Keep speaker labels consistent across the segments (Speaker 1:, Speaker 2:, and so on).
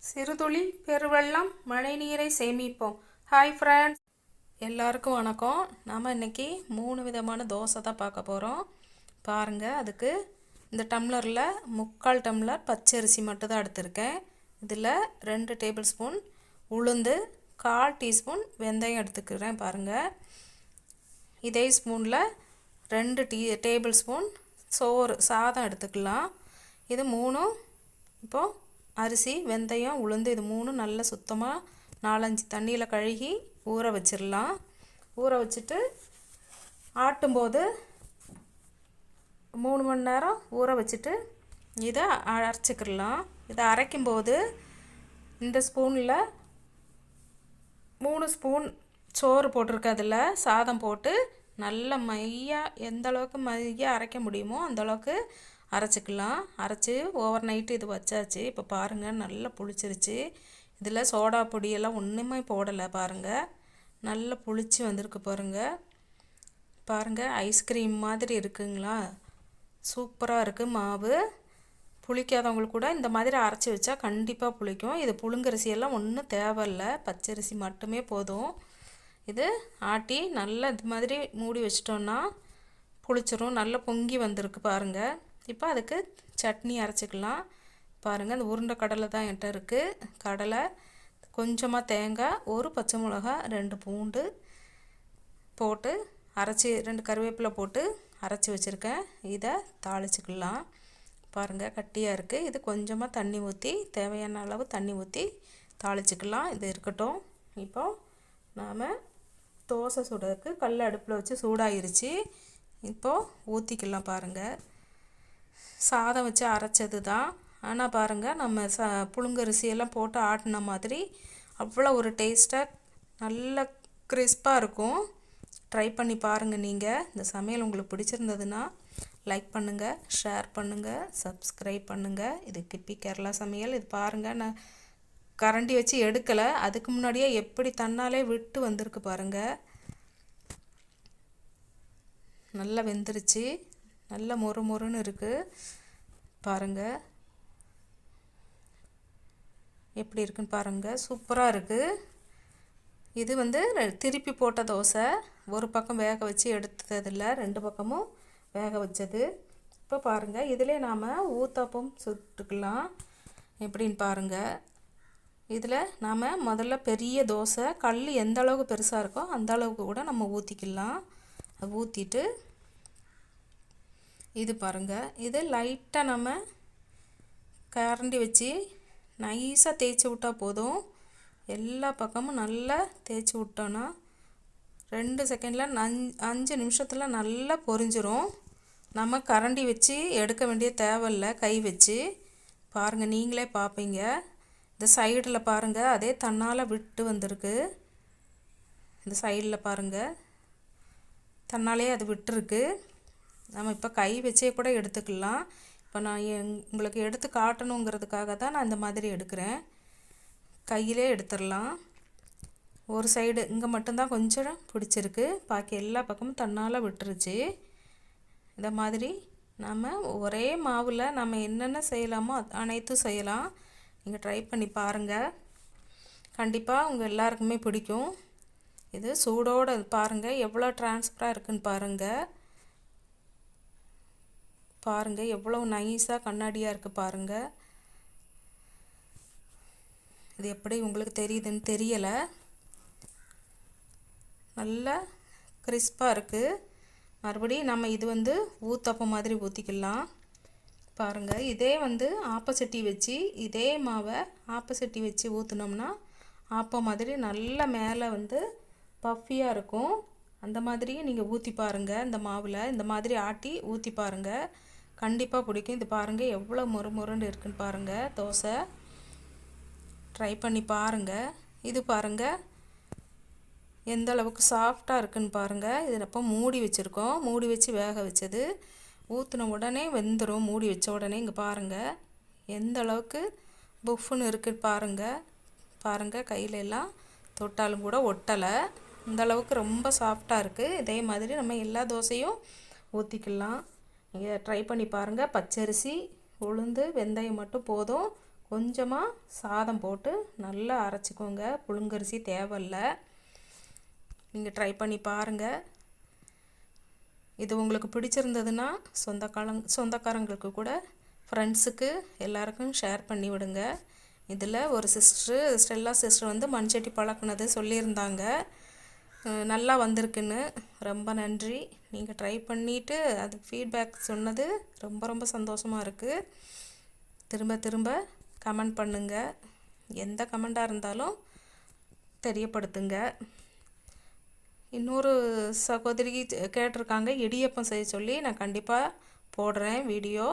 Speaker 1: சிறுதுளி பெருவெள்ளம் மழைநீரை சேமிப்போம். ஹாய் ஃப்ரெண்ட்ஸ், எல்லாருக்கும் வணக்கம். நாம் இன்றைக்கி 3 விதமான தோசை தான் பார்க்க போகிறோம். பாருங்கள், அதுக்கு இந்த டம்ளரில் 3/4 டம்ளர் பச்சரிசி மட்டும் தான் எடுத்திருக்கேன். இதில் 2 டேபிள் ஸ்பூன் உளுந்து, 1/4 டீஸ்பூன் வெந்தயம் எடுத்துக்கிறேன். பாருங்கள், இதே ஸ்பூனில் 2 டேபிள் ஸ்பூன் சாதம் எடுத்துக்கலாம். இது 3 இப்போது அரிசி, வெந்தயம், உளுந்து இது 3 நல்லா சுத்தமாக 4-5 தண்ணியில் கழுகி ஊற வச்சிடலாம். ஊற வச்சுட்டு ஆட்டும்போது 3 மணி நேரம் ஊற வச்சுட்டு இதை அரைச்சிக்கிடலாம். இதை அரைக்கும்போது இந்த ஸ்பூனில் 3 ஸ்பூன் சோறு போட்டிருக்கு, அதில் சாதம் போட்டு நல்ல மையாக எந்த அளவுக்கு மையாக அரைக்க முடியுமோ அந்தளவுக்கு அரைச்சிக்கலாம். அரைச்சி ஓவர் நைட்டு இது வச்சாச்சு. இப்போ பாருங்கள், நல்லா புளிச்சிருச்சு. இதில் சோடா பொடியெல்லாம் ஒன்றுமே போடலை. பாருங்கள், நல்லா புளிச்சு வந்திருக்கு. பாருங்கள், ஐஸ்கிரீம் மாதிரி இருக்குங்களா? சூப்பராக இருக்குது மாவு. புளிக்காதவங்களுக்கு கூட இந்த மாதிரி அரைச்சி வச்சா கண்டிப்பாக புளிக்கும். இது புழுங்கரிசியெல்லாம் ஒன்றும் தேவையில்லை, பச்சரிசி மட்டுமே போதும். இது ஆட்டி நல்லா இது மாதிரி மூடி வச்சிட்டோன்னா புளிச்சிரும். நல்லா பொங்கி வந்திருக்கு பாருங்கள். இப்போ அதுக்கு சட்னி அரைச்சிக்கலாம். பாருங்கள், அந்த உருண்டை கடலை தான் என்கிட்ட இருக்குது. கடலை, கொஞ்சமாக தேங்காய், 1 பச்சை மிளகா, 2 பூண்டு போட்டு அரைச்சி, 2 கருவேப்பிலை போட்டு அரைச்சி வச்சுருக்கேன். இதை தாளிச்சிக்கலாம். பாருங்கள், கட்டியாக இருக்குது. இது கொஞ்சமாக தண்ணி ஊற்றி, தேவையான அளவு தண்ணி ஊற்றி தாளிச்சிக்கலாம். இது இருக்கட்டும். இப்போது நாம் தோசை சுடுறதுக்கு கல் அடுப்பில் வச்சு சூடாயிருச்சு. இப்போது ஊற்றிக்கலாம். பாருங்கள், சாதம் வச்சு அரைச்சது தான். ஆனால் பாருங்கள், நம்ம புழுங்கரிசியெல்லாம் போட்டு ஆட்டின மாதிரி அவ்வளோ ஒரு டேஸ்ட்டாக நல்ல கிறிஸ்பாக இருக்கும். ட்ரை பண்ணி பாருங்கள். நீங்கள் இந்த சமையல் உங்களுக்கு பிடிச்சிருந்ததுன்னா லைக் பண்ணுங்கள், ஷேர் பண்ணுங்கள், சப்ஸ்கிரைப் பண்ணுங்கள். இது கிப்பி கேரளா சமையல். இது பாருங்கள், நான் கரண்டி வச்சு எடுக்கலை. அதுக்கு முன்னாடியே எப்படி தன்னாலே விட்டு வந்திருக்கு பாருங்கள். நல்லா வெந்துருச்சு, நல்ல மொறு மொறுன்னு இருக்குது. பாருங்கள் எப்படி இருக்குன்னு பாருங்கள், சூப்பராக இருக்குது. இது திருப்பி போட்ட தோசை. ஒரு பக்கம் வேக வச்சு எடுத்ததில்லை, 2 பக்கமும் வேக வச்சது. இப்போ பாருங்கள், இதிலே நாம் ஊத்தாப்பம் சுட்டுக்கலாம். எப்படின்னு பாருங்கள். இதில் நாம் முதல்ல பெரிய தோசை, கல் எந்த அளவுக்கு பெருசாக இருக்கோ அந்த அளவுக்கு கூட நம்ம ஊற்றிக்கலாம். அது ஊற்றிட்டு இது பாருங்கள், இது லைட்டாக நம்ம கரண்டி வச்சு நைஸாக தேய்ச்சி விட்டால் போதும். எல்லா பக்கமும் நல்லா தேய்ச்சி விட்டோன்னா 2 செகண்டில் 5 நிமிஷத்தில் நல்லா பொரிஞ்சிரும். நம்ம கரண்டி வச்சு எடுக்க வேண்டிய தேவையில்லை, கை வச்சு. பாருங்கள், நீங்களே பார்ப்பீங்க. இந்த சைடில் பாருங்கள், அதே தன்னால் விட்டு வந்திருக்கு. இந்த சைடில் பாருங்கள், தன்னாலே அது விட்டுருக்கு. நம்ம இப்போ கை வச்சே கூட எடுத்துக்கலாம். இப்போ நான் உங்களுக்கு எடுத்து காட்டணுங்கிறதுக்காக தான் நான் இந்த மாதிரி எடுக்கிறேன். கையிலே எடுத்துடலாம். ஒரு சைடு இங்கே மட்டும்தான் கொஞ்சம் பிடிச்சிருக்கு, பாக்கி எல்லா பக்கமும் தன்னால் விட்டுருச்சு. இந்த மாதிரி நம்ம ஒரே மாவில் நம்ம என்னென்ன செய்யலாமோ அனைத்தும் செய்யலாம். நீங்கள் ட்ரை பண்ணி பாருங்கள், கண்டிப்பாக உங்கள் எல்லாருக்குமே பிடிக்கும். இது சூடோடு பாருங்கள், எவ்வளோ டிரான்ஸ்பராக இருக்குன்னு பாருங்கள். பாருங்கள், எவ்வளோ நைஸாக கண்ணாடியாக இருக்குது பாருங்கள். இது எப்படி உங்களுக்கு தெரியுதுன்னு தெரியலை. நல்லா கிறிஸ்பாக இருக்குது. மறுபடியும் நம்ம இது ஊத்தப்பம் மாதிரி ஊற்றிக்கலாம். பாருங்கள், இதே ஆப்பச்சட்டி வச்சு, இதே மாவை ஆப்பச்சட்டி வச்சு ஊற்றினோம்னா ஆப்பம் மாதிரி நல்ல மேலே பஃபியாக இருக்கும். அந்த மாதிரியே நீங்கள் ஊற்றி பாருங்கள். இந்த மாவில் இந்த மாதிரி ஆட்டி ஊற்றி பாருங்கள், கண்டிப்பாக பிடிக்கும். இது பாருங்கள், எவ்வளோ மொறு மொறுன்னு இருக்குன்னு பாருங்கள். தோசை ட்ரை பண்ணி பாருங்கள். இது பாருங்கள், எந்த அளவுக்கு சாஃப்டாக இருக்குன்னு பாருங்கள். இது அப்போ மூடி வச்சுருக்கோம், மூடி வச்சு வேக வச்சது. ஊற்றின உடனே வெந்துடும், மூடி வச்ச உடனே. இங்கே பாருங்கள், எந்த அளவுக்கு புஃப்னு இருக்குன்னு பாருங்கள். கையில எல்லாம் தொட்டாலும் கூட ஒட்டலை. இந்த அளவுக்கு ரொம்ப சாஃப்டாக இருக்குது. இதே மாதிரி நம்ம எல்லா தோசையும் ஊற்றிக்கலாம். நீங்கள் ட்ரை பண்ணி பாருங்கள். பச்சரிசி, உளுந்து, வெந்தயம் மட்டும் போதும். கொஞ்சமாக சாதம் போட்டு நல்லா அரைச்சிக்கோங்க. புழுங்கரிசி தேவையில்லை. நீங்கள் ட்ரை பண்ணி பாருங்கள். இது உங்களுக்கு பிடிச்சிருந்ததுன்னா சொந்தக்காரங்களுக்கு கூட ஃப்ரெண்ட்ஸுக்கு எல்லாருக்கும் ஷேர் பண்ணி விடுங்க. இதில் ஒரு ஸ்டெல்லா சிஸ்டர் வந்து மண்சட்டி பழக்குனது சொல்லியிருந்தாங்க. நல்லா வந்திருக்குன்னு. ரொம்ப நன்றி. நீங்கள் ட்ரை பண்ணிவிட்டு அது ஃபீட்பேக் சொன்னது ரொம்ப ரொம்ப சந்தோஷமாக இருக்குது. திரும்ப திரும்ப கமெண்ட் பண்ணுங்கள். எந்த கமெண்ட்டாக இருந்தாலும் தெரியப்படுத்துங்க. இன்னொரு சகோதரி கேட்டிருக்காங்க இடியப்பம் செய்ய சொல்லி. நான் கண்டிப்பாக போடுறேன் வீடியோ.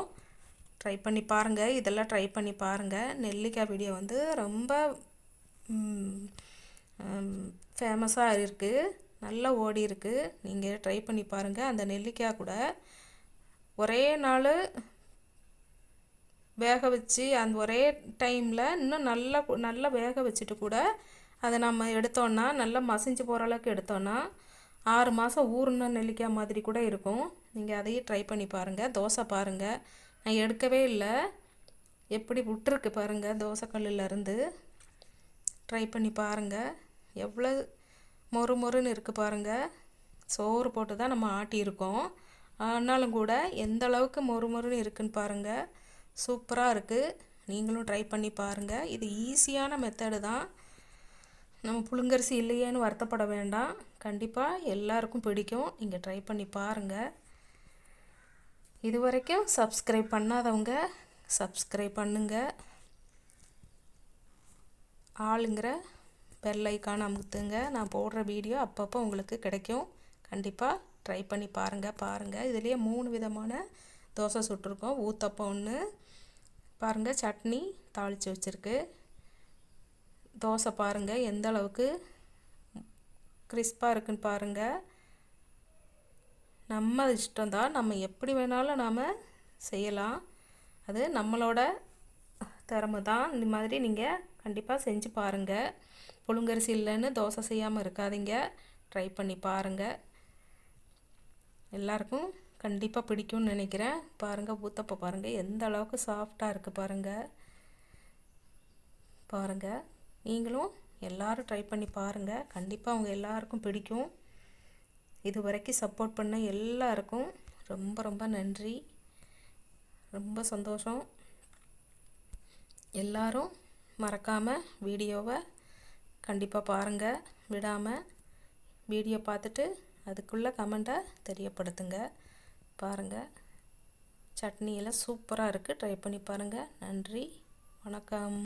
Speaker 1: ட்ரை பண்ணி பாருங்கள். இதெல்லாம் ட்ரை பண்ணி பாருங்கள். நெல்லிக்காய் வீடியோ வந்து ரொம்ப ஃபேமஸாக இருக்குது. நல்லா ஓடி இருக்குது. நீங்கள் ட்ரை பண்ணி பாருங்கள். அந்த நெல்லிக்காய் கூட ஒரே நாள் வேக வச்சு அந்த ஒரே டைமில் இன்னும் நல்லா வேக வச்சுட்டு கூட அதை நம்ம எடுத்தோன்னா நல்லா மசிஞ்சு போகிற அளவுக்கு எடுத்தோன்னா 6 மாதம் ஊறின நெல்லிக்காய் மாதிரி கூட இருக்கும். நீங்கள் அதையும் ட்ரை பண்ணி பாருங்கள். தோசை பாருங்கள், நான் எடுக்கவே இல்லை, எப்படி விட்டுருக்கு பாருங்கள் தோசைக்கல்லிலேருந்து. ட்ரை பண்ணி பாருங்கள். எவ்வளோ மொறு மொறுன்னு இருக்குது பாருங்கள். சோறு போட்டு தான் நம்ம ஆட்டியிருக்கோம். ஆனாலும் கூட எந்த அளவுக்கு மொறு மொறுன்னு இருக்குன்னு பாருங்கள். சூப்பராக இருக்குது. நீங்களும் ட்ரை பண்ணி பாருங்கள். இது ஈஸியான மெத்தடு தான். நம்ம புழுங்கரிசி இல்லையேன்னு வருத்தப்பட வேண்டாம். கண்டிப்பாக எல்லாருக்கும் பிடிக்கும். நீங்கள் ட்ரை பண்ணி பாருங்கள். இது வரைக்கும் சப்ஸ்கிரைப் பண்ணாதவங்க சப்ஸ்கிரைப் பண்ணுங்கள். ஆளுங்கிற பெல் ஐக்கான் அமுத்துங்க. நான் போடுற வீடியோ அப்பப்போ உங்களுக்கு கிடைக்கும். கண்டிப்பாக ட்ரை பண்ணி பாருங்கள். இதுலேயே 3 விதமான தோசை சுட்டிருக்கோம். ஊத்தப்பம் ஒன்று பாருங்கள், சட்னி தாளித்து வச்சுருக்கு. தோசை பாருங்கள் எந்த அளவுக்கு கிறிஸ்பாக இருக்குன்னு பாருங்கள். நம்ம இஷ்டம்தான். நம்ம எப்படி வேணாலும் நாம் செய்யலாம். அது நம்மளோட திறமை தான். இந்த மாதிரி நீங்கள் கண்டிப்பாக செஞ்சு பாருங்கள். புழுங்கரிசி இல்லைன்னு தோசை செய்யாமல் இருக்காதீங்க. ட்ரை பண்ணி பாருங்கள். எல்லாருக்கும் கண்டிப்பாக பிடிக்கும்னு நினைக்கிறேன். பாருங்கள் ஊத்தப்பம் பாருங்கள் எந்த அளவுக்கு சாஃப்டாக இருக்குது பாருங்கள். நீங்களும் எல்லோரும் ட்ரை பண்ணி பாருங்கள். கண்டிப்பாக அவங்க எல்லாருக்கும் பிடிக்கும். இது வரைக்கும் சப்போர்ட் பண்ண எல்லாருக்கும் ரொம்ப ரொம்ப நன்றி. ரொம்ப சந்தோஷம். எல்லாரும் மறக்காமல் வீடியோவை கண்டிப்பாக பாருங்கள். விடாமல் வீடியோ பார்த்துட்டு அதுக்குள்ளே கமெண்ட்டை தெரியப்படுத்துங்க. பாருங்கள் சட்னியெல்லாம் சூப்பராக இருக்குது. ட்ரை பண்ணி பாருங்கள். நன்றி, வணக்கம்.